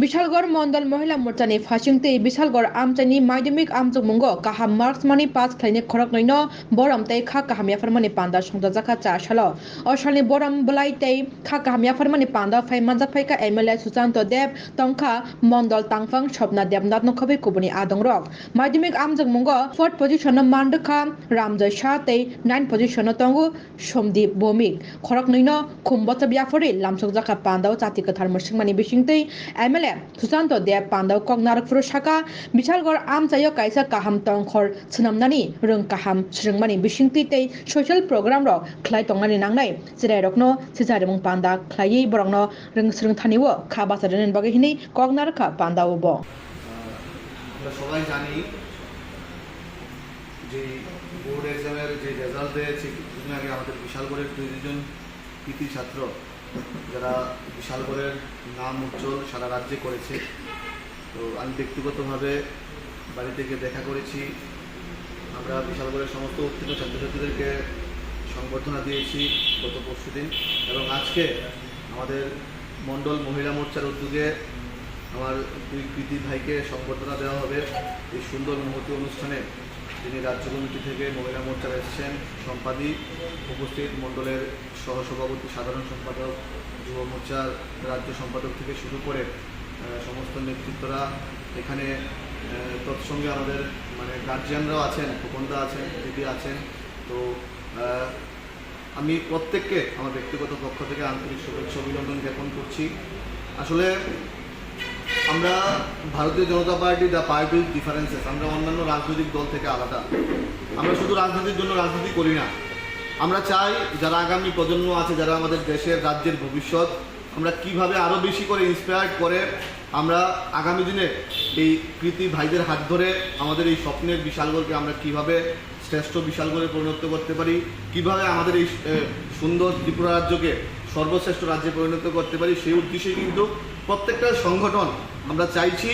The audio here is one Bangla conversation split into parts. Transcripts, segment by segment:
বিশালগড় মন্ডল মহিলা মোর্চাनि फासिंगते बिशालगढ़ आमचानि माध्यमिक आमजोंमंगो काहाम मार्च मानि पास खालायनि खरक नैनो बरम तै खा काहामियाफोर मानि पान्दा संजा जाखा चाशालो अशालनि बरम बलाई तै खा काहामियाफोर मानि पान्दा फाइ मानजा फाइका एमएलए सुशांत देव तंखा मन्डल तांफां स्वप्ना देवनाथ नखबे कुबुनि आदंरक माध्यमिक आमजोंमंगो 4th पोजिशन मानदखा रामजय शाह तै 9th पोजिशन तंगु सोमदीप भौमिक खरक नैनो खुम्बत बियाफोरि लामसक जाखा पान्दाव जाति कथार मसिंमानि बिसिंतै एमएलए सुशांत देव पांडाव कगनार फुरुषाका बिशालगढ़ आमचायो कायसा काहाम तंखर सनमनानि रंग काहाम स्रंगमानि बिसिंति तै सोशल प्रोग्राम रो खलाय तंगनानि नांनाय जिराय रखनो सिजारिमंग पांडा खलायै बरंनो रंग स्रंग थानिवो खा बासारन बागे हिनि कगनार खा पांडावबो আমরা সবাই জানি যে বোর্ড এক্সামের যে রেজাল্ট দিয়েছে কিছুদিন আগে আমাদের বিশালগড়ের দুইজন কৃতি ছাত্র যারা বিশালগড়ের নাম উজ্জ্বল সারা রাজ্যে করেছে। তো আমি ব্যক্তিগতভাবে বাড়ি থেকে দেখা করেছি, আমরা বিশালগড়ের সমস্ত উত্তীর্ণ ছাত্রছাত্রীদেরকে সংবর্ধনা দিয়েছি গত পরশুদিন, এবং আজকে আমাদের মণ্ডল মহিলা মোর্চার উদ্যোগে আমার দুই কৃতি ভাইকে সংবর্ধনা দেওয়া হবে। এই সুন্দর মুহূর্ত অনুষ্ঠানে যিনি রাজ্য কমিটি থেকে মহিলা মোর্চার এসেছেন সম্পাদী উপস্থিত, মণ্ডলের সহসভাপতি, সাধারণ সম্পাদক, যুব মোর্চার রাজ্য সম্পাদক থেকে শুরু করে সমস্ত নেতৃত্বরা এখানে, তৎসঙ্গে আমাদের গার্জিয়ানরাও আছেন, খোকনদা আছেন, দিদি আছেন। তো আমি প্রত্যেককে আমার ব্যক্তিগত পক্ষ থেকে আন্তরিক শুভেচ্ছা অভিনন্দন জ্ঞাপন করছি। আসলে আমরা ভারতীয় জনতা পার্টি দ্য পার্টি ডিফারেন্সেস, আমরা অন্যান্য রাজনৈতিক দল থেকে আলাদা। আমরা শুধু রাজনীতির জন্য রাজনীতি করি না, আমরা চাই যারা আগামী প্রজন্ম আছে, যারা আমাদের দেশের রাজ্যের ভবিষ্যৎ, আমরা কিভাবে আরও বেশি করে ইন্সপায়ার্ড করে আমরা আগামী দিনে এই কৃতি ভাইদের হাত ধরে আমাদের এই স্বপ্নের বিশালগড়কে আমরা কিভাবে শ্রেষ্ঠ বিশালগড়ে পরিণত করতে পারি, কিভাবে আমাদের এই সুন্দর ত্রিপুরা রাজ্যকে সর্বশ্রেষ্ঠ রাজ্যে পরিণত করতে পারি, সেই উদ্দেশ্যে কিন্তু প্রত্যেকটা সংগঠন আমরা চাইছি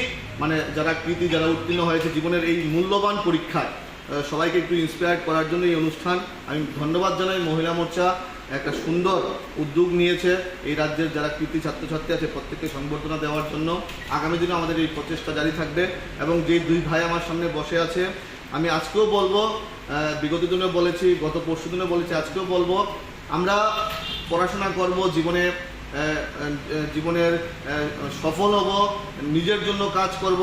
যারা কৃতি, যারা উত্তীর্ণ হয়েছে জীবনের এই মূল্যবান পরীক্ষায়, সবাইকে একটু ইন্সপায়ার করার জন্য এই অনুষ্ঠান। আমি ধন্যবাদ জানাই মহিলা মোর্চা একটা সুন্দর উদ্যোগ নিয়েছে এই রাজ্যের যারা কৃতি ছাত্রছাত্রী আছে প্রত্যেককে সংবর্ধনা দেওয়ার জন্য। আগামী দিনে আমাদের এই প্রচেষ্টা জারি থাকবে, এবং যে দুই ভাই আমার সামনে বসে আছে, আমি আজকেও বলবো, বিগত দিনে বলেছি, গত পরশু দিনে বলেছি, আজকেও বলবো, আমরা পড়াশোনা করব, জীবনের সফল হব, নিজের জন্য কাজ করব,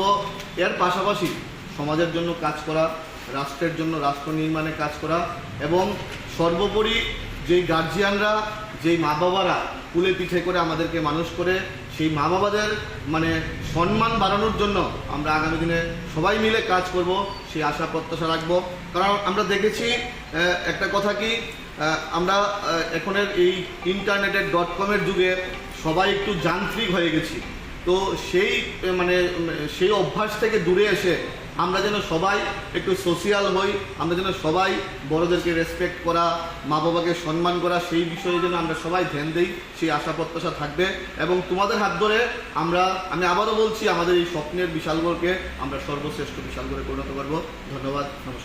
এর পাশাপাশি সমাজের জন্য কাজ করা, রাষ্ট্রের জন্য রাষ্ট্র নির্মাণে কাজ করা, এবং সর্বোপরি যেই গার্জিয়ানরা, যেই মা বাবারা কুলে পিঠে করে আমাদেরকে মানুষ করে, সেই মা বাবাদের সম্মান বাড়ানোর জন্য আমরা আগামী দিনে সবাই মিলে কাজ করব, সেই আশা প্রত্যাশা রাখবো। কারণ আমরা দেখেছি একটা কথা কি, আমরা এখনের এই ইন্টারনেটের .com-এর যুগে সবাই একটু যান্ত্রিক হয়ে গেছি। তো সেই অভ্যাস থেকে দূরে এসে আমরা যেন সবাই একটু সোশিয়াল হই, আমরা যেন সবাই বড়দেরকে রেসপেক্ট করা, মা বাবাকে সম্মান করা, সেই বিষয়ে যেন আমরা সবাই ধ্যান দিই, সেই আশা প্রত্যাশা থাকবে। এবং তোমাদের হাত ধরে আমি আবারও বলছি, আমাদের এই স্বপ্নের বিশালগড়কে আমরা সর্বশ্রেষ্ঠ বিশালগড়ে পরিণত করব। ধন্যবাদ, নমস্কার।